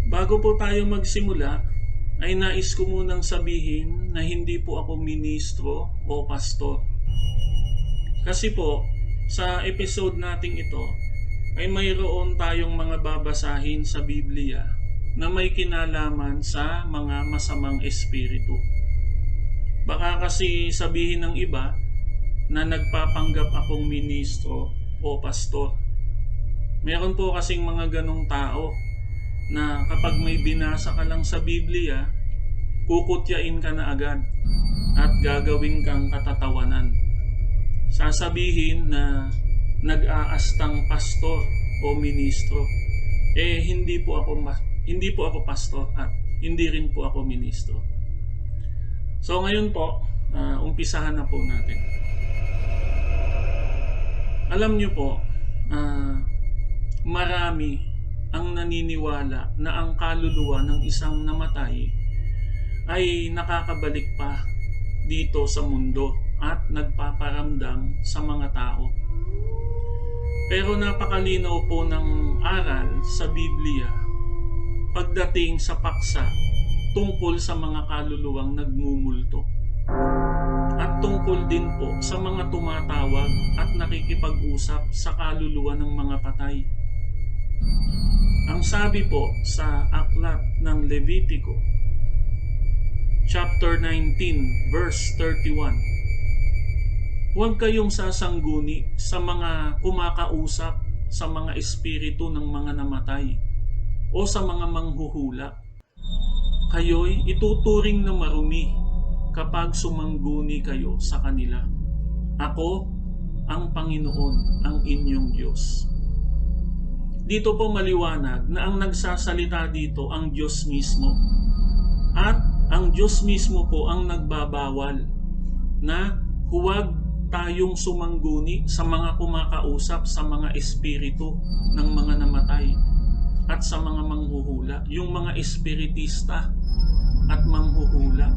Bago po tayo magsimula, ay nais ko munang sabihin na hindi po ako ministro o pastor. Kasi po, sa episode nating ito, ay mayroon tayong mga babasahin sa Biblia na may kinalaman sa mga masamang espiritu. Baka kasi sabihin ng iba na nagpapanggap akong ministro o pastor. Meron po kasing mga ganong tao na kapag may binasa ka lang sa Biblia, kukutyain ka na agad at gagawin kang katatawanan. Sasabihin na nag-aastang pastor o ministro. Hindi po ako pastor at hindi rin po ako ministro. So ngayon po, umpisahan na po natin. Alam niyo po, marami ang naniniwala na ang kaluluwa ng isang namatay ay nakakabalik pa dito sa mundo at nagpaparamdam sa mga tao. Pero napakalinaw po ng aral sa Biblia pagdating sa paksa tungkol sa mga kaluluwang nagmumulto at tungkol din po sa mga tumatawag at nakikipag-usap sa kaluluwa ng mga patay. Ang sabi po sa aklat ng Levitico, chapter 19, verse 31, huwag kayong sasangguni sa mga kumakausap sa mga espiritu ng mga namatay o sa mga manghuhula. Kayo'y ituturing na marumi kapag sumangguni kayo sa kanila. Ako, ang Panginoon, ang inyong Diyos. Dito po maliwanag na ang nagsasalita dito ang Diyos mismo. At ang Diyos mismo po ang nagbabawal na huwag tayong sumangguni sa mga kumakausap sa mga espiritu ng mga namatay at sa mga manghuhula. Yung mga espiritista at manghuhula,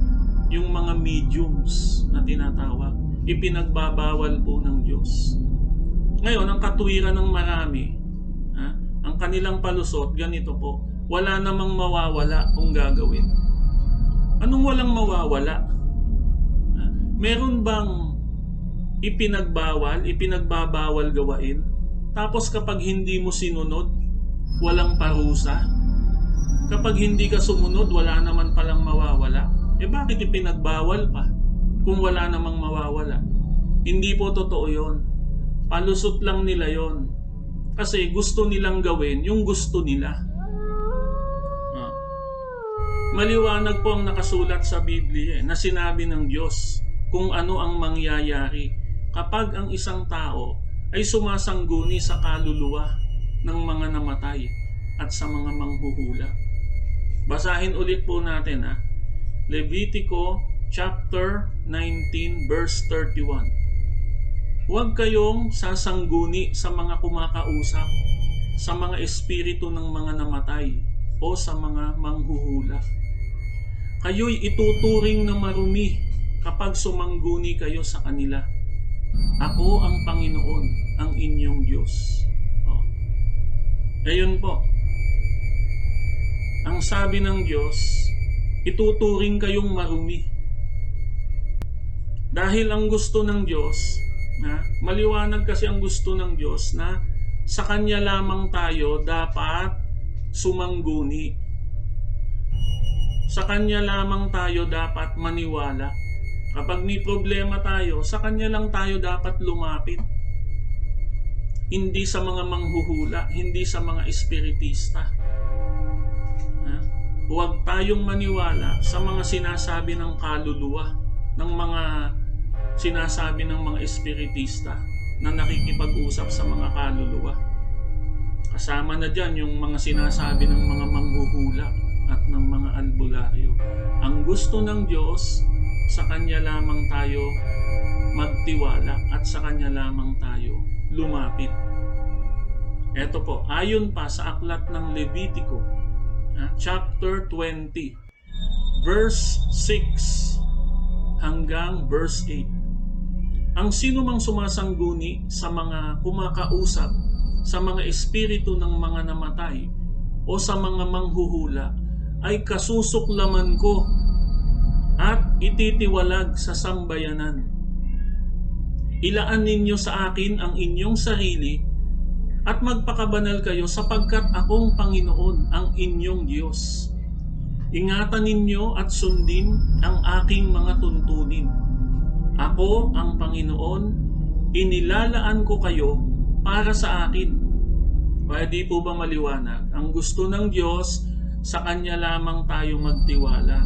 yung mga mediums na tinatawag, ipinagbabawal po ng Diyos. Ngayon, ang katuwiran ng marami, ang kanilang palusot, ganito po, wala namang mawawala kung gagawin. Anong walang mawawala? Meron bang ipinagbabawal gawain? Tapos kapag hindi mo sinunod, walang parusa? Kapag hindi ka sumunod, wala naman palang mawawala? Bakit ipinagbawal pa kung wala namang mawawala? Hindi po totoo yon. Palusot lang nila yon. Kasi gusto nilang gawin yung gusto nila. Maliwanag po ang nakasulat sa Biblia na sinabi ng Diyos kung ano ang mangyayari kapag ang isang tao ay sumasangguni sa kaluluwa ng mga namatay at sa mga manghuhula. Basahin ulit po natin Levitico chapter 19 verse 31. Huwag kayong sasangguni sa mga kumakausap, sa mga espiritu ng mga namatay o sa mga manghuhula. Kayo'y ituturing na marumi kapag sumangguni kayo sa kanila. Ako ang Panginoon, ang inyong Diyos. Ayun po. Ang sabi ng Diyos, ituturing kayong marumi. Dahil ang gusto ng Diyos, maliwanag kasi ang gusto ng Diyos na sa Kanya lamang tayo dapat sumangguni. Sa Kanya lamang tayo dapat maniwala. Kapag may problema tayo, sa Kanya lang tayo dapat lumapit. Hindi sa mga manghuhula, hindi sa mga espiritista. Huwag tayong maniwala sa mga sinasabi ng kaluluwa, ng mga sinasabi ng mga espiritista na nakikipag-usap sa mga kaluluwa. Kasama na dyan yung mga sinasabi ng mga manghuhula at ng mga albularyo. Ang gusto ng Diyos, sa Kanya lamang tayo magtiwala at sa Kanya lamang tayo lumapit. Ito po, ayon pa sa aklat ng Levitico, chapter 20, verse 6 hanggang verse 8. Ang sino mang sumasangguni sa mga kumakausap sa mga espiritu ng mga namatay o sa mga manghuhula ay kasusuklaman ko at ititiwalag sa sambayanan. Ilaan ninyo sa akin ang inyong sarili at magpakabanal kayo sapagkat akong Panginoon ang inyong Diyos. Ingatan ninyo at sundin ang aking mga tuntunin. Ako ang Panginoon, inilalaan ko kayo para sa akin. Pwede po ba maliwanag? Ang gusto ng Diyos, sa Kanya lamang tayo magtiwala.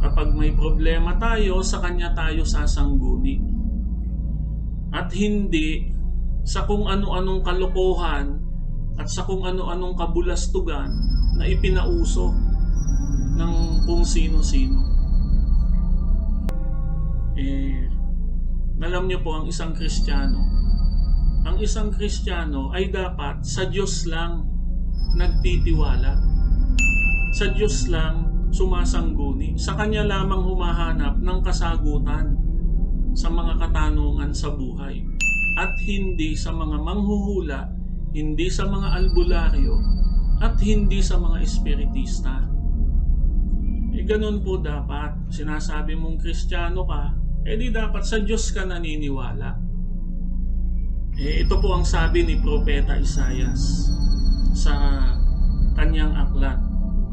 Kapag may problema tayo, sa Kanya tayo sasangguni. At hindi sa kung ano-anong kalokohan at sa kung ano-anong kabulastugan na ipinauso ng kung sino-sino. Alam niyo po ang isang Kristiyano. Ang isang Kristiyano ay dapat sa Diyos lang nagtitiwala. Sa Diyos lang sumasangguni. Sa Kanya lamang humahanap ng kasagutan sa mga katanungan sa buhay. At hindi sa mga manghuhula, hindi sa mga albularyo, at hindi sa mga espiritista. Ganun po dapat. Sinasabi mong Kristiyano ka, di dapat sa Diyos ka naniniwala. Ito po ang sabi ni Propeta Isaias sa kanyang aklat,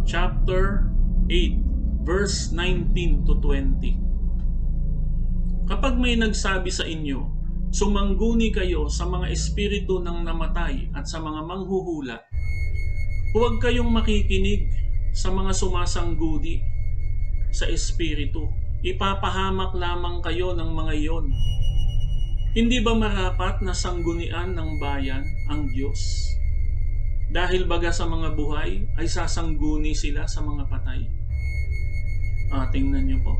chapter 8, verse 19 to 20. Kapag may nagsabi sa inyo, sumangguni kayo sa mga espiritu ng namatay at sa mga manghuhula, huwag kayong makikinig sa mga sumasangguni sa espiritu. Ipapahamak lamang kayo ng mga iyon. Hindi ba marapat na sanggunian ng bayan ang Diyos? Dahil baga sa mga buhay ay sasangguni sila sa mga patay. Tingnan niyo po.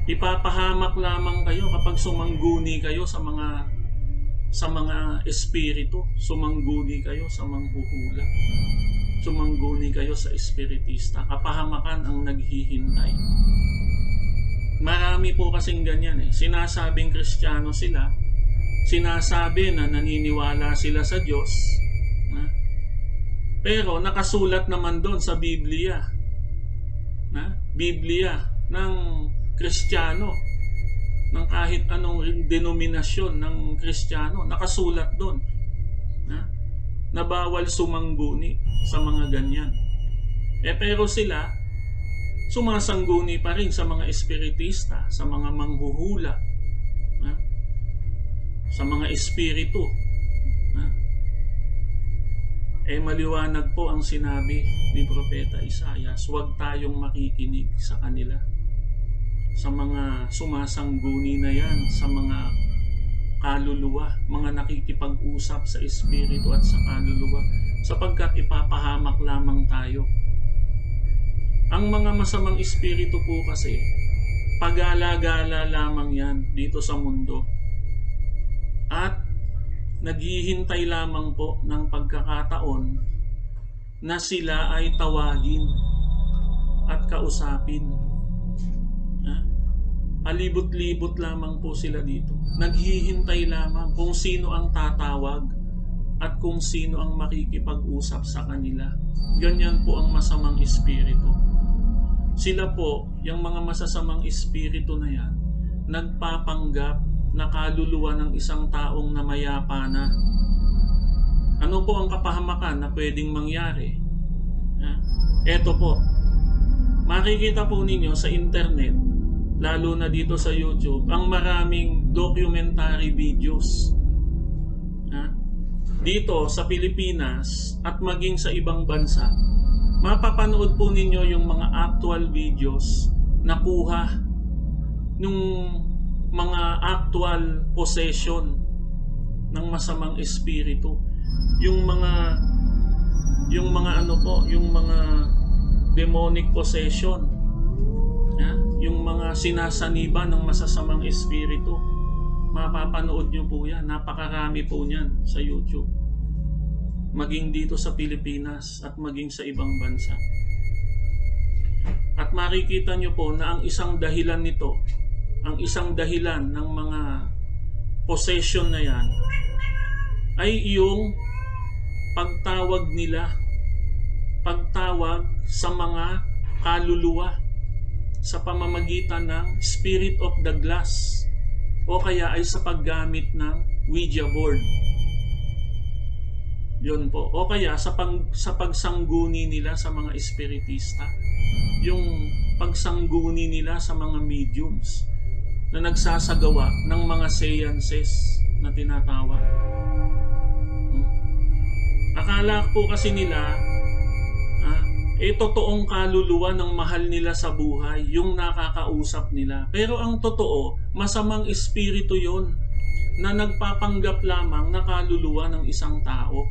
Ipapahamak lamang kayo kapag sumangguni kayo sa mga espiritu, sumangguni kayo sa manghuhula, sumangguni kayo sa espiritista. Kapahamakan ang naghihintay. Marami po kasing ganyan Sinasabing Kristiyano sila, sinasabi na naniniwala sila sa Diyos, pero nakasulat naman doon sa Biblia, Biblia ng Kristiyano, ng kahit anong denominasyon ng Kristiyano, nakasulat doon na bawal sumangguni sa mga ganyan. Pero sila, sumasangguni pa rin sa mga espiritista, sa mga manghuhula, sa mga espiritu. Maliwanag po ang sinabi ni Propeta Isaias, huwag tayong makikinig sa kanila. Sa mga sumasangguni na yan, sa mga kaluluwa, mga nakikipag-usap sa espiritu at sa kaluluwa, sapagkat ipapahamak lamang tayo. Ang mga masamang espiritu po kasi, pag-alagala lamang yan dito sa mundo. At naghihintay lamang po ng pagkakataon na sila ay tawagin at kausapin. Alibot-libot lamang po sila dito. Naghihintay lamang kung sino ang tatawag at kung sino ang makikipag-usap sa kanila. Ganyan po ang masamang espiritu. Sila po, yung mga masasamang espiritu na yan, nagpapanggap na kaluluwa ng isang taong namayapa na. Ano po ang kapahamakan na pwedeng mangyari? Eto po, makikita po ninyo sa internet, lalo na dito sa YouTube, ang maraming documentary videos. Dito sa Pilipinas at maging sa ibang bansa, mapapanood po ninyo yung mga actual videos na kuha ng mga actual possession ng masamang espiritu. Yung mga demonic possession. Yung mga sinasaniba ng masasamang espiritu. Mapapanood nyo po yan. Napakarami po niyan sa YouTube. Maging dito sa Pilipinas at maging sa ibang bansa. At makikita nyo po na ang isang dahilan nito, ang isang dahilan ng mga possession na yan, ay yung pagtawag nila, pagtawag sa mga kaluluwa sa pamamagitan ng Spirit of the Glass o kaya ay sa paggamit ng Ouija board. Yun po. O kaya sa pagsangguni nila sa mga espiritista. Yung pagsangguni nila sa mga mediums na nagsasagawa ng mga seances na tinatawag. Akala po kasi nila totoong kaluluwa ng mahal nila sa buhay, yung nakakausap nila. Pero ang totoo, masamang espiritu yon na nagpapanggap lamang na kaluluwa ng isang tao.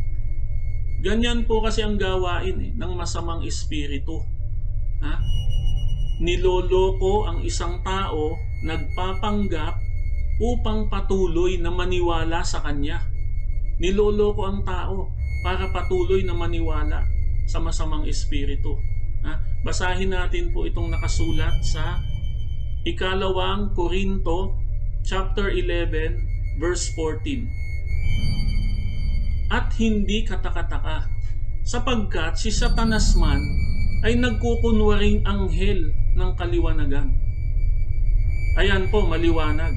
Ganyan po kasi ang gawain ng masamang espiritu. Niloloko ang isang tao, nagpapanggap upang patuloy na maniwala sa kanya. Niloloko ang tao para patuloy na maniwala sa masamang espiritu. Basahin natin po itong nakasulat sa 2 Korinto chapter 11 verse 14. At hindi katakataka, sapagkat si Satanas man ay nagkukunwaring anghel ng kaliwanagan. Ayan po, maliwanag.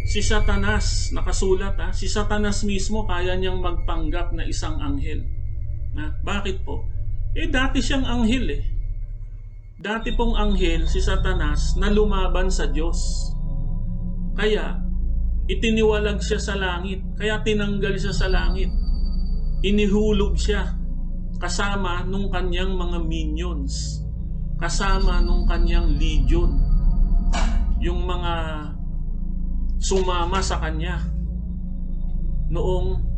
Si Satanas, nakasulat si Satanas mismo kaya niyang magpanggap na isang anghel. Bakit po? Dati siyang anghel Dati pong anghel si Satanas na lumaban sa Diyos. Kaya, itiniwalag siya sa langit. Kaya tinanggal siya sa langit. Inihulog siya kasama nung kanyang mga minions. Kasama nung kanyang legion. Yung mga sumama sa kanya. Noong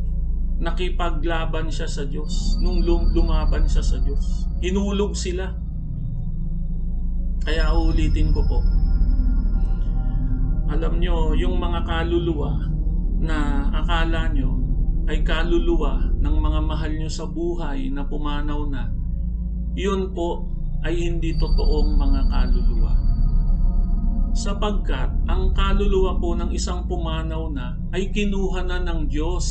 nakipaglaban siya sa Diyos. Nung lumaban siya sa Diyos. Hinulog sila. Kaya ulitin ko po. Alam nyo, yung mga kaluluwa na akala nyo ay kaluluwa ng mga mahal nyo sa buhay na pumanaw na, yun po ay hindi totoong mga kaluluwa. Sapagkat ang kaluluwa po ng isang pumanaw na ay kinuha na ng Diyos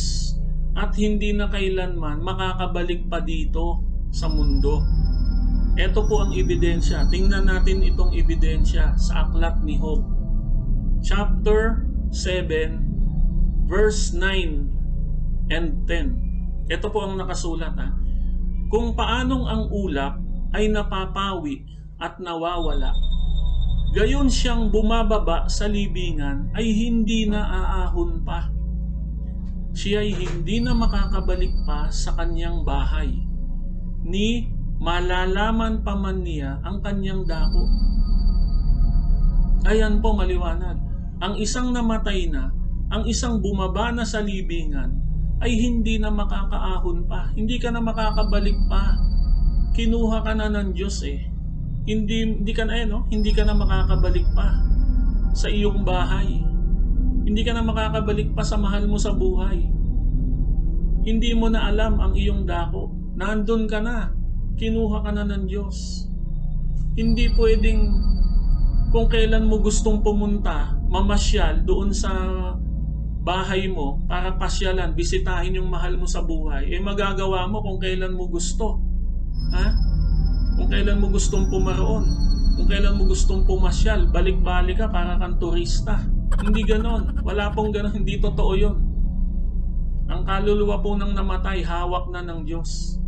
at hindi na kailanman makakabalik pa dito sa mundo. Ito po ang ebidensya. Tingnan natin itong ebidensya sa aklat ni Job. Chapter 7, verse 9 and 10. Ito po ang nakasulat. Kung paanong ang ulap ay napapawi at nawawala, gayon siyang bumababa sa libingan ay hindi na aahon pa. Siya ay hindi na makakabalik pa sa kanyang bahay, ni malalaman pa man niya ang kanyang dako. Ayan po, maliwanag. Ang isang namatay na, ang isang bumaba na sa libingan, ay hindi na makakaahon pa. Hindi ka na makakabalik pa. Kinuha ka na ng Diyos Hindi ka na makakabalik pa sa iyong bahay. Hindi ka na makakabalik pa sa mahal mo sa buhay. Hindi mo na alam ang iyong dako. Nandun ka na. Kinuha ka na ng Diyos. Hindi pwedeng kung kailan mo gustong pumunta, mamasyal doon sa bahay mo para pasyalan, bisitahin yung mahal mo sa buhay. Magagawa mo kung kailan mo gusto. Kung kailan mo gustong pumaroon. Kung kailan mo gustong pumasyal, balik-balik ka para kang turista. Hindi ganon. Wala pong ganon. Hindi totoo yun. Ang kaluluwa po ng namatay, hawak na ng Diyos.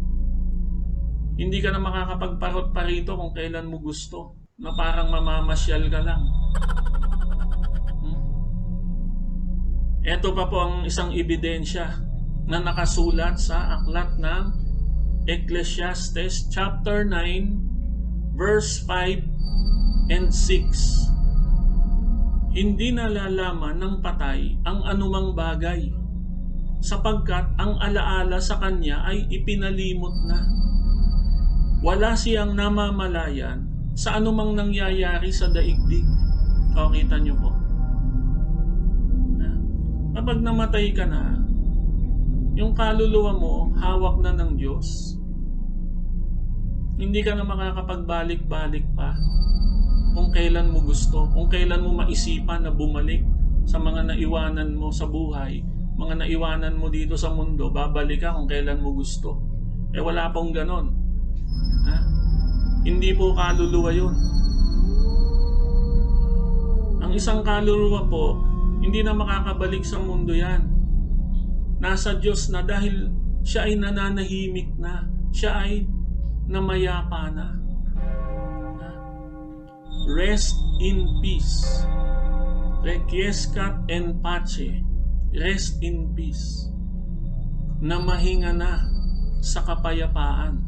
Hindi ka na makakapagparot pa rito kung kailan mo gusto. Na parang mamamasyal ka lang. Ito pa po ang isang ebidensya na nakasulat sa aklat ng Ecclesiastes chapter 9 verse 5 and 6. Hindi nalalaman ng patay ang anumang bagay, sapagkat ang alaala sa kanya ay ipinalimot na. Wala siyang namamalayan sa anumang nangyayari sa daigdig. Kita nyo po. Kapag namatay ka na, yung kaluluwa mo, hawak na ng Diyos. Hindi ka na makakapagbalik-balik pa kung kailan mo gusto, kung kailan mo maisipan na bumalik sa mga naiwanan mo sa buhay mga naiwanan mo dito sa mundo, babalik ka kung kailan mo gusto. Wala pong ganon. Ha? Hindi po kaluluwa yun. Ang isang kaluluwa po, hindi na makakabalik sa mundo yan. Nasa Diyos na dahil siya ay nananahimik na. Siya ay namayapa na. Rest in peace. Requiescat in pace. Rest in peace. Na mahinga na sa kapayapaan.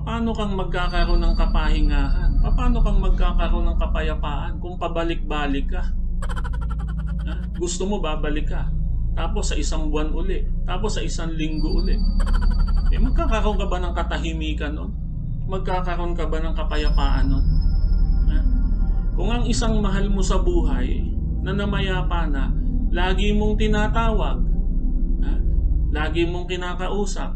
Paano kang magkakaroon ng kapahingahan? Paano kang magkakaroon ng kapayapaan kung pabalik-balik ka? Gusto mo babalik ka, tapos sa isang buwan uli, tapos sa isang linggo uli. Magkakaroon ka ba ng katahimikan nun? Magkakaroon ka ba ng kapayapaan nun? Kung ang isang mahal mo sa buhay na namayapa na, lagi mong tinatawag, lagi mong kinakausap,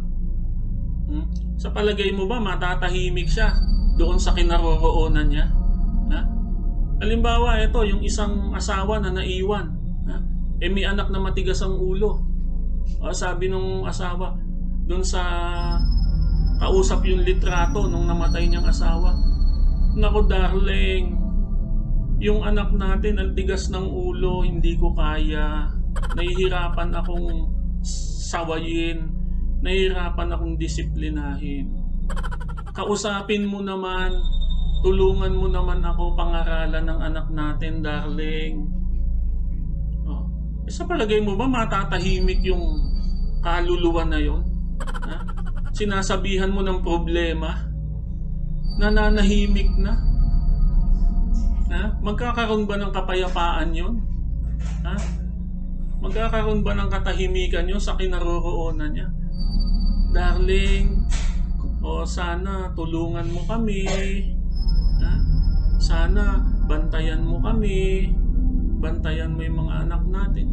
sa palagay mo ba matatahimik siya doon sa kinaroroonan niya? Halimbawa, ito yung isang asawa na naiwan. May anak na matigas ang ulo. Sabi nung asawa, doon sa kausap yung litrato nung namatay niyang asawa, "Naku darling, yung anak natin ang tigas ng ulo, hindi ko kaya. Nahihirapan akong sawayin, nahihirapan akong disiplinahin. Kausapin mo naman, tulungan mo naman ako pangaralan ng anak natin, darling." Sa palagay mo ba matatahimik yung kaluluwa na yon? Sinasabihan mo ng problema, nananahimik na. Magkakaroon ba ng kapayapaan yon? Magkakaroon ba ng katahimikan yon sa kinaroroonan niya? Darling, sana tulungan mo kami. Sana bantayan mo kami. Bantayan mo yung mga anak natin.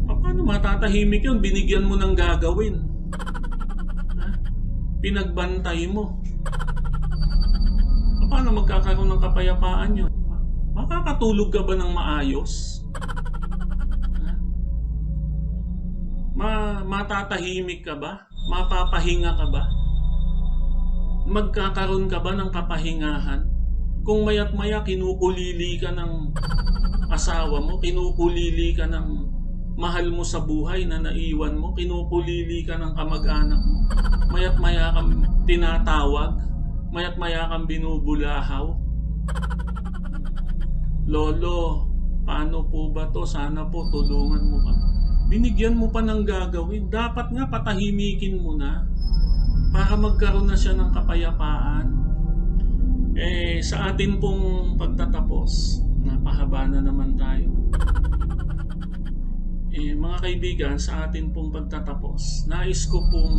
Paano matatahimik yun? Binigyan mo ng gagawin. Pinagbantay mo. Paano magkakaroon ng kapayapaan yun? Makakatulog ka ba ng maayos? Matatahimik ka ba? Mapapahinga ka ba? Magkakaroon ka ba ng kapahingahan? Kung maya't maya kinukulili ka ng asawa mo, kinukulili ka ng mahal mo sa buhay na naiwan mo, kinukulili ka ng kamag-anak mo, maya't maya kang tinatawag, maya't maya kang binubulahaw. "Lolo, paano po ba to? Sana po tulungan mo kami." Binigyan mo pa ng gagawin. Dapat nga patahimikin mo na para magkaroon na siya ng kapayapaan. Sa atin pong pagtatapos, napahaba na naman tayo. Mga kaibigan, sa atin pong pagtatapos, nais ko pong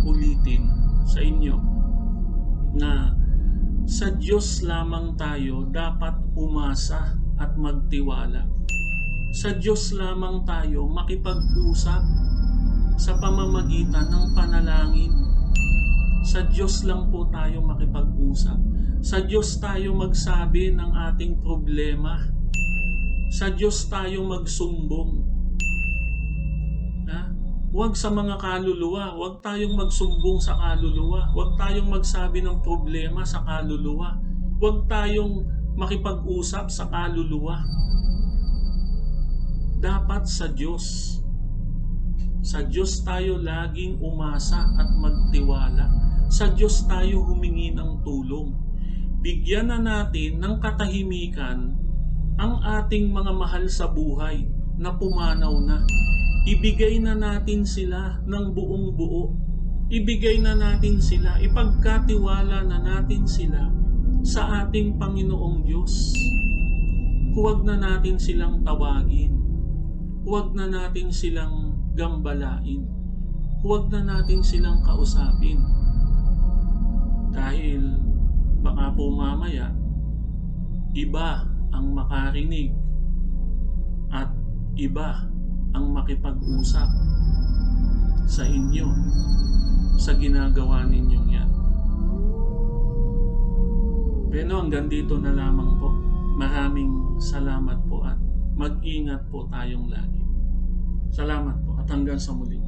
ulitin sa inyo na sa Diyos lamang tayo dapat umasa at magtiwala. Sa Diyos lamang tayo makipag-usap sa pamamagitan ng panalangin. Sa Diyos lang po tayo makipag-usap. Sa Diyos tayo magsabi ng ating problema. Sa Diyos tayo magsumbong. Huwag sa mga kaluluwa. Huwag tayong magsumbong sa kaluluwa. Huwag tayong magsabi ng problema sa kaluluwa. Huwag tayong makipag-usap sa kaluluwa. Dapat sa Diyos. Sa Diyos tayo laging umasa at magtiwala. Sa Diyos tayo humingi ng tulong. Bigyan na natin ng katahimikan ang ating mga mahal sa buhay na pumanaw na. Ibigay na natin sila ng buong buo. Ibigay na natin sila, ipagkatiwala na natin sila sa ating Panginoong Diyos. Huwag na natin silang tawagin. Huwag na natin silang gambalain. Huwag na natin silang kausapin. Dahil baka po mamaya, iba ang makarinig at iba ang makipag-usap sa inyo sa ginagawa ninyong yan. Pero hanggang dito na lamang po. Maraming salamat po at mag-ingat po tayong lagi. Salamat po at hanggang sa muli.